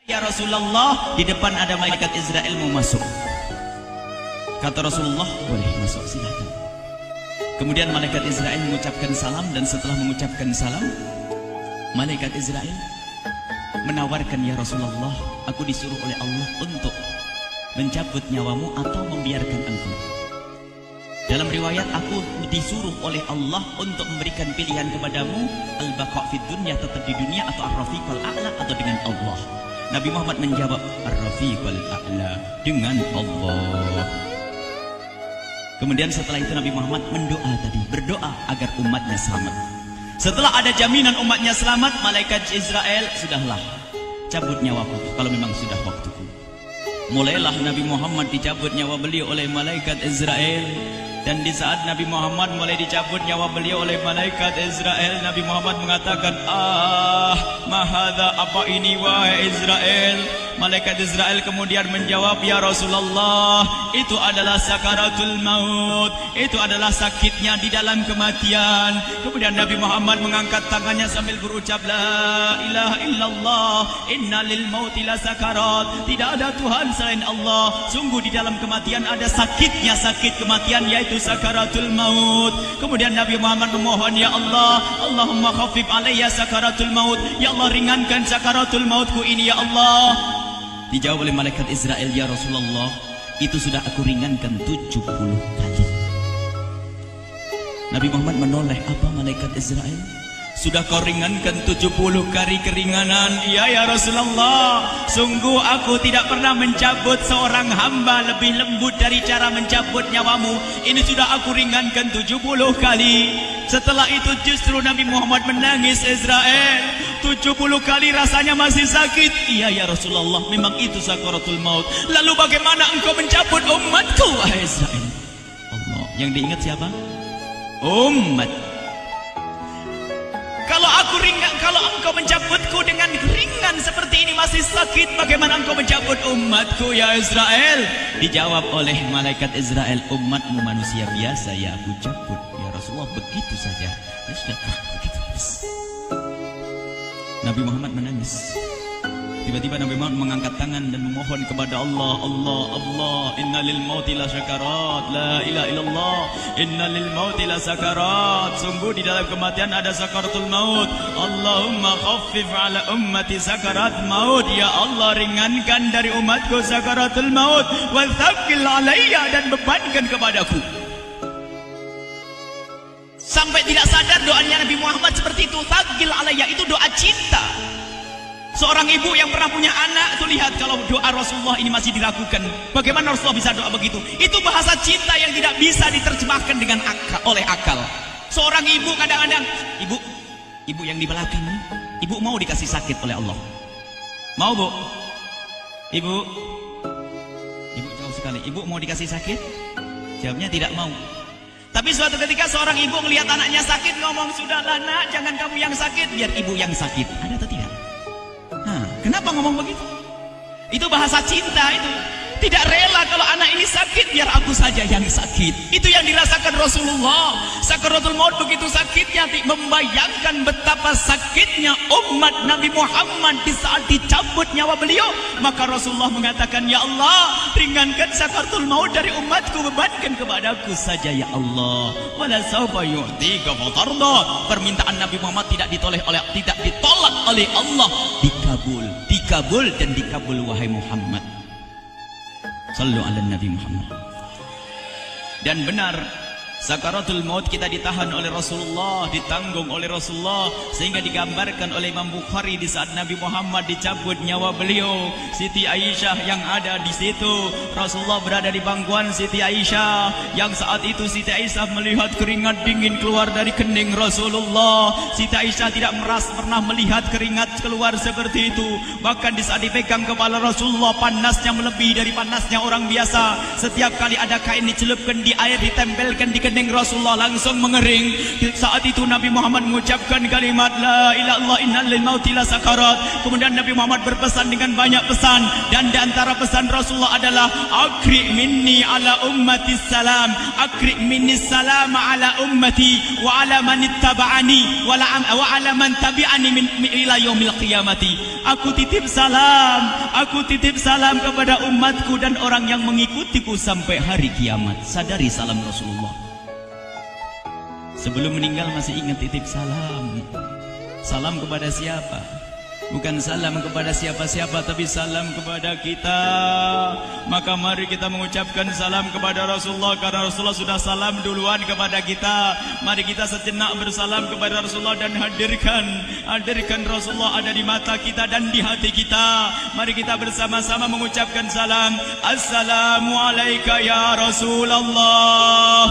Ya Rasulullah, di depan ada malaikat Israel mau masuk. Kata Rasulullah, boleh masuk, silakan. Kemudian malaikat Israel mengucapkan salam, dan setelah mengucapkan salam, malaikat Israel menawarkan, ya Rasulullah, aku disuruh oleh Allah untuk mencabut nyawamu atau membiarkan engkau. Dalam riwayat, aku disuruh oleh Allah untuk memberikan pilihan kepadamu, al-baqa' fid dunya, tetap di dunia, atau ar-rafiqal a'la, atau dengan Allah. Nabi Muhammad menjawab, ar-rafiqal a'la, dengan Allah. Kemudian setelah itu Nabi Muhammad berdoa agar umatnya selamat. Setelah ada jaminan umatnya selamat, malaikat Israel, sudahlah, cabut nyawaku kalau memang sudah waktuku. Mulailah Nabi Muhammad dicabut nyawa beliau oleh malaikat Israel. Dan di saat Nabi Muhammad mulai dicabut nyawa beliau oleh malaikat Israel, Nabi Muhammad mengatakan, mahadha, apa ini wahai Israel? Malaikat Israel kemudian menjawab, ya Rasulullah, itu adalah sakaratul maut, itu adalah sakitnya di dalam kematian. Kemudian Nabi Muhammad mengangkat tangannya sambil berucap, la ilaha illallah, inna lil mauti la sakarat, tidak ada Tuhan selain Allah, sungguh di dalam kematian ada sakitnya, sakit kematian, yaitu sakaratul maut. Kemudian Nabi Muhammad memohon, ya Allah, Allahumma khafif alayya sakaratul maut, ya Allah, ringankan sakaratul mautku ini, ya Allah. Dijawab oleh malaikat Israel, ya Rasulullah, itu sudah aku ringankan 70 kali. Nabi Muhammad menoleh, apa malaikat Israel? Sudah kau ringankan 70 kali keringanan? Iya ya Rasulullah, sungguh aku tidak pernah mencabut seorang hamba lebih lembut dari cara mencabut nyawamu. Ini sudah aku ringankan 70 kali. Setelah itu justru Nabi Muhammad menangis, Israel, 70 kali rasanya masih sakit. Iya ya Rasulullah, memang itu sakaratul maut. Lalu bagaimana engkau mencabut umatku, wahai Israel? Allah, yang diingat siapa? Umat. Kalau engkau mencabutku dengan ringan seperti ini masih sakit, bagaimana engkau mencabut umatku, ya Israel? Dijawab oleh malaikat Israel, umatmu manusia biasa, ya aku cabut. Ya Rasulullah, begitu saja. Ya sudah, begitu. Nabi Muhammad menangis. Tiba-tiba Nabi Muhammad mengangkat tangan dan memohon kepada Allah, Allah, Allah, inna lil mauti la syakarat, la ilaha illallah, inna lil mauti la sakarat, sungguh di dalam kematian ada sakaratul maut. Allahumma khaffif ala ummati sakarat maut, ya Allah, ringankan dari umatku sakaratul maut, wa thaqqil alayya, dan bebankan kepadaku. Sampai tidak sadar doanya Nabi Muhammad seperti itu, thaqqil alayya, itu doa cinta. Seorang ibu yang pernah punya anak, tuh lihat kalau doa Rasulullah ini masih dilakukan. Bagaimana Rasulullah bisa doa begitu? Itu bahasa cinta yang tidak bisa diterjemahkan dengan oleh akal. Seorang ibu kadang-kadang, ibu yang di belakang nih, ibu mau dikasih sakit oleh Allah? Mau, Bu? Ibu jauh sekali. Ibu mau dikasih sakit? Jawabnya tidak mau. Tapi suatu ketika seorang ibu melihat anaknya sakit, ngomong, sudahlah nak, jangan kamu yang sakit, biar ibu yang sakit. Ada atau tidak? Kenapa ngomong begitu? Itu bahasa cinta itu. Tidak rela kalau anak ini sakit, biar aku saja yang sakit. Itu yang dirasakan Rasulullah. Sakaratul maut begitu sakitnya, membayangkan betapa sakitnya umat Nabi Muhammad di saat dicabut nyawa beliau. Maka Rasulullah mengatakan, ya Allah, ringankan sakaratul maut dari umatku, bebankan kepadaku saja, ya Allah. Wala sawfa yu'tika fatarda. Permintaan Nabi Muhammad tidak ditolak oleh Allah, dikabul dan dikabul, wahai Muhammad. Sallu ala Nabi Muhammad. Dan benar, sakaratul maut kita ditahan oleh Rasulullah, ditanggung oleh Rasulullah, sehingga digambarkan oleh Imam Bukhari di saat Nabi Muhammad dicabut nyawa beliau, Siti Aisyah yang ada di situ. Rasulullah berada di pangkuan Siti Aisyah, yang saat itu Siti Aisyah melihat keringat dingin keluar dari kening Rasulullah. Siti Aisyah tidak pernah melihat keringat keluar seperti itu. Bahkan di saat dipegang kepala Rasulullah, panasnya melebihi dari panasnya orang biasa. Setiap kali ada kain dicelupkan di air, ditempelkan di kening kening Rasulullah langsung mengering. Saat itu Nabi Muhammad mengucapkan kalimat la ilaha illallah innal lil mauti lasakarat. Kemudian Nabi Muhammad berpesan dengan banyak pesan, dan di antara pesan Rasulullah adalah akri minni ala ummati salam, akri minni salam ala ummati wa ala man ittaba'ani wa ala man tabi'ani min ila yaumil qiyamati. Aku titip salam kepada umatku dan orang yang mengikutiku sampai hari kiamat. Sadari salam Rasulullah. Sebelum meninggal masih ingat titip salam. Salam kepada siapa? Bukan salam kepada siapa-siapa, tapi salam kepada kita. Maka mari kita mengucapkan salam kepada Rasulullah, karena Rasulullah sudah salam duluan kepada kita. Mari kita sejenak bersalam kepada Rasulullah dan hadirkan Rasulullah ada di mata kita dan di hati kita. Mari kita bersama-sama mengucapkan salam. Assalamualaikum ya Rasulullah.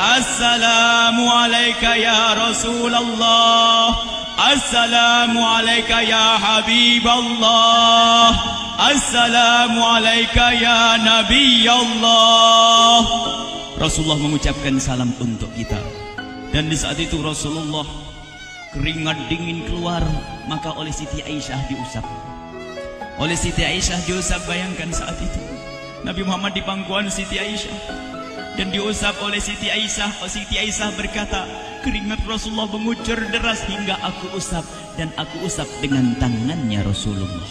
Assalamualaikum ya Rasulullah. Assalamualaikum ya Habiballah. Assalamualaikum ya Nabi Allah. Rasulullah mengucapkan salam untuk kita. Dan di saat itu Rasulullah keringat dingin keluar, maka oleh Siti Aisyah diusap. Oleh Siti Aisyah diusap, bayangkan saat itu Nabi Muhammad di pangkuan Siti Aisyah dan diusap oleh Siti Aisyah. Siti Aisyah berkata, keringat Rasulullah mengucur deras hingga aku usap, dan aku usap dengan tangannya Rasulullah.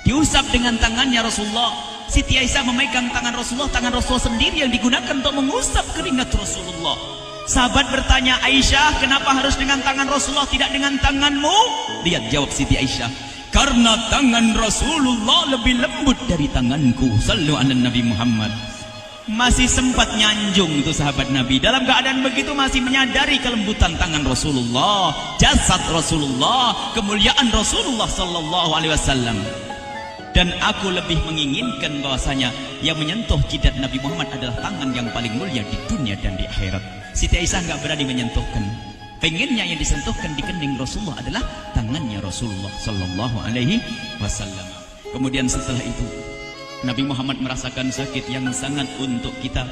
Diusap dengan tangannya Rasulullah. Siti Aisyah memegang tangan Rasulullah sendiri yang digunakan untuk mengusap keringat Rasulullah. Sahabat bertanya, Aisyah, kenapa harus dengan tangan Rasulullah tidak dengan tanganmu? Lihat jawab Siti Aisyah, karena tangan Rasulullah lebih lembut dari tanganku. Sallu ala Nabi Muhammad. Masih sempat nyanjung itu sahabat Nabi. Dalam keadaan begitu masih menyadari kelembutan tangan Rasulullah, jasad Rasulullah, kemuliaan Rasulullah sallallahu alaihi wasallam. Dan aku lebih menginginkan bahwasanya yang menyentuh jidat Nabi Muhammad adalah tangan yang paling mulia di dunia dan di akhirat. Siti Aisyah enggak berani menyentuhkan. Pengennya yang disentuhkan di kening Rasulullah adalah tangannya Rasulullah sallallahu alaihi wasallam. Kemudian setelah itu Nabi Muhammad merasakan sakit yang sangat untuk kita.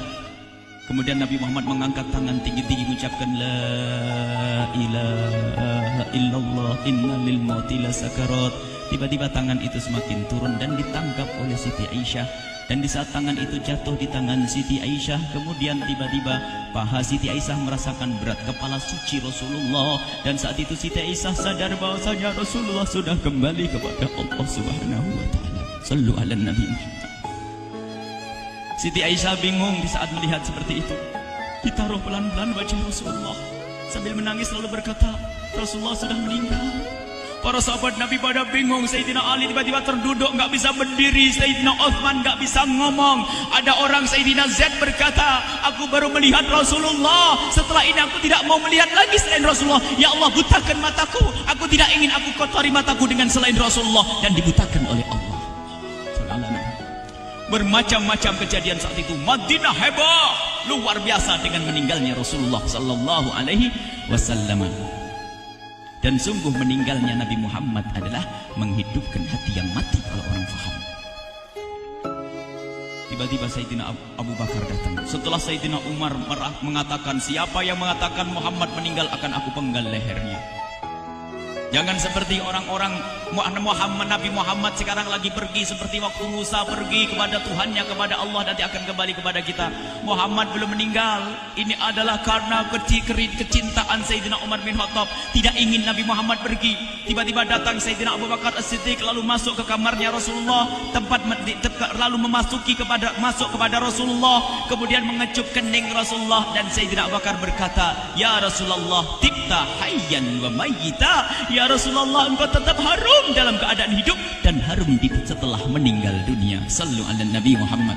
Kemudian Nabi Muhammad mengangkat tangan tinggi-tinggi mengucapkan la ilaha illallah innal lil mauti lasakarat. Tiba-tiba tangan itu semakin turun dan ditangkap oleh Siti Aisyah. Dan di saat tangan itu jatuh di tangan Siti Aisyah, kemudian tiba-tiba paha Siti Aisyah merasakan berat kepala suci Rasulullah. Dan saat itu Siti Aisyah sadar bahwasanya Rasulullah sudah kembali kepada Allah Subhanahu wa taala. Sallu ala Nabi Muhammad. Siti Aisyah bingung di saat melihat seperti itu. Ditaruh pelan-pelan wajah Rasulullah sambil menangis lalu berkata, Rasulullah sudah meninggal. Para sahabat Nabi pada bingung. Sayyidina Ali tiba-tiba terduduk, nggak bisa berdiri. Sayyidina Uthman nggak bisa ngomong. Ada orang Sayyidina Zaid berkata, aku baru melihat Rasulullah. Setelah ini aku tidak mau melihat lagi selain Rasulullah. Ya Allah, butakan mataku. Aku tidak ingin aku kotori mataku dengan selain Rasulullah. Dan dibutakan oleh Allah. Bermacam-macam kejadian saat itu. Madinah heboh, luar biasa dengan meninggalnya Rasulullah sallallahu alaihi wasallam. Dan sungguh meninggalnya Nabi Muhammad adalah menghidupkan hati yang mati kalau orang faham. Tiba-tiba Sayyidina Abu Bakar datang. Setelah Sayyidina Umar mengatakan, siapa yang mengatakan Muhammad meninggal akan aku penggal lehernya. Jangan seperti orang-orang Nabi Muhammad sekarang lagi pergi seperti waktu Musa pergi kepada Tuhannya, kepada Allah, nanti akan kembali kepada kita. Muhammad belum meninggal. Ini adalah karena kecintaan Sayyidina Umar bin Khattab. Tidak ingin Nabi Muhammad pergi. Tiba-tiba datang Sayyidina Abu Bakar As-Siddiq lalu masuk ke kamarnya Rasulullah, lalu masuk kepada Rasulullah, kemudian mengecup kening Rasulullah. Dan Sayyidina Abu Bakar berkata, ya Rasulullah, tibta hayyan wa mayyita. Ya Rasulullah, engkau tetap harum dalam keadaan hidup dan harum setelah meninggal dunia. Sallu ala Nabi Muhammad.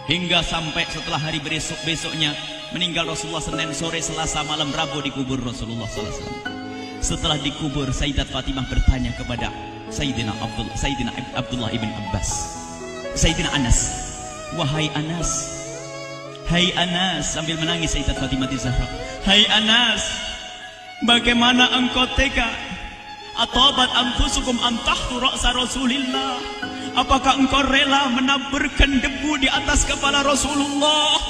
Hingga sampai setelah hari besoknya meninggal Rasulullah, Senin sore, Selasa malam, Rabu dikubur Rasulullah SAW. Setelah dikubur, Sayyidat Fatimah bertanya kepada Sayyidina Abdullah ibn Abbas, Sayyidina Anas, wahai Anas, hai Anas, sambil menangis Sayyidat Fatimah Zahra, hai Anas, bagaimana engkau tega? Atabat anfusukum an tahtu ra'sa Rasulillah. Apakah engkau rela menaburkan debu di atas kepala Rasulullah?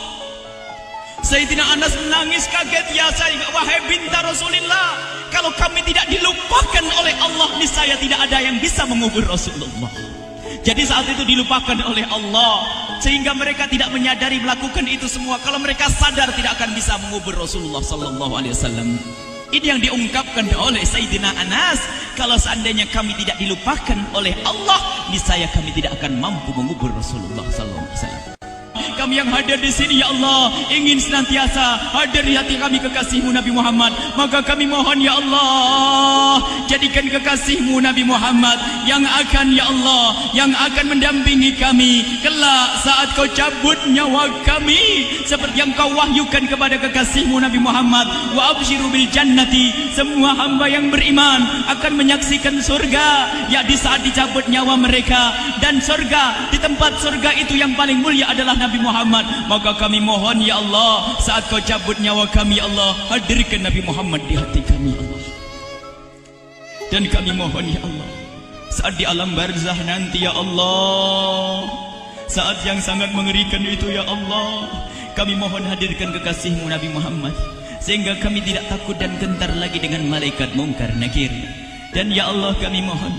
Sayyidina Anas menangis kaget, ya wahai binta Rasulullah, kalau kami tidak dilupakan oleh Allah, niscaya tidak ada yang bisa mengubur Rasulullah. Jadi saat itu dilupakan oleh Allah, sehingga mereka tidak menyadari melakukan itu semua. Kalau mereka sadar, tidak akan bisa mengubur Rasulullah sallallahu alaihi wasallam. Ini yang diungkapkan oleh Sayyidina Anas, kalau seandainya kami tidak dilupakan oleh Allah, niscaya kami tidak akan mampu mengubur Rasulullah sallallahu alaihi wasallam. Kami yang hadir di sini, ya Allah, ingin senantiasa hadir di hati kami kekasih-Mu Nabi Muhammad. Maka kami mohon, ya Allah, jadikan kekasih-Mu Nabi Muhammad yang akan, ya Allah, yang akan mendampingi kami kelak saat Kau cabut nyawa kami, seperti yang Kau wahyukan kepada kekasih-Mu Nabi Muhammad. Wa absyiru bil jannati, semua hamba yang beriman akan menyaksikan surga, ya di saat dicabut nyawa mereka. Dan surga, di tempat surga itu yang paling mulia adalah Nabi Muhammad. Maka kami mohon, ya Allah, saat Kau cabut nyawa kami, ya Allah, hadirkan Nabi Muhammad di hati kami, ya Allah. Dan kami mohon, ya Allah, saat di alam barzah nanti, ya Allah, saat yang sangat mengerikan itu, ya Allah, kami mohon hadirkan kekasih-Mu Nabi Muhammad, sehingga kami tidak takut dan gentar lagi dengan malaikat mungkar nakir. Dan ya Allah, kami mohon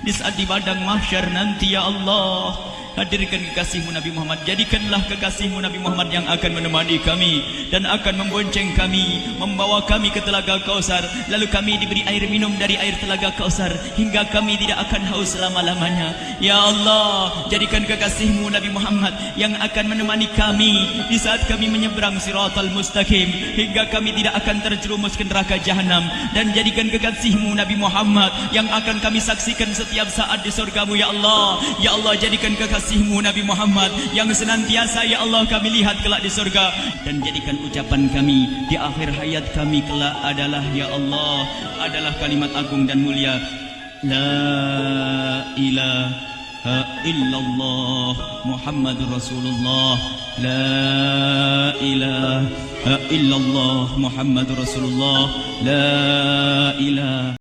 di saat di padang mahsyar nanti, ya Allah, hadirkan kekasih-Mu Nabi Muhammad. Jadikanlah kekasih-Mu Nabi Muhammad yang akan menemani kami dan akan membonceng kami, membawa kami ke telaga Kausar. Lalu kami diberi air minum dari air telaga Kausar hingga kami tidak akan haus selama-lamanya. Ya Allah, jadikan kekasih-Mu Nabi Muhammad yang akan menemani kami di saat kami menyeberang Siratal Mustaqim hingga kami tidak akan terjerumus ke neraka jahanam. Dan jadikan kekasih-Mu Nabi Muhammad yang akan kami saksikan setiap saat di surga-Mu, ya Allah. Ya Allah, jadikan kekasih-Mu Nabi Muhammad yang senantiasa, ya Allah, kami lihat kelak di surga. Dan jadikan ucapan kami di akhir hayat kami kelak adalah, ya Allah, adalah kalimat agung dan mulia, La ilaha illallah Muhammadur Rasulullah. La ilaha illallah Muhammadur Rasulullah. La ilaha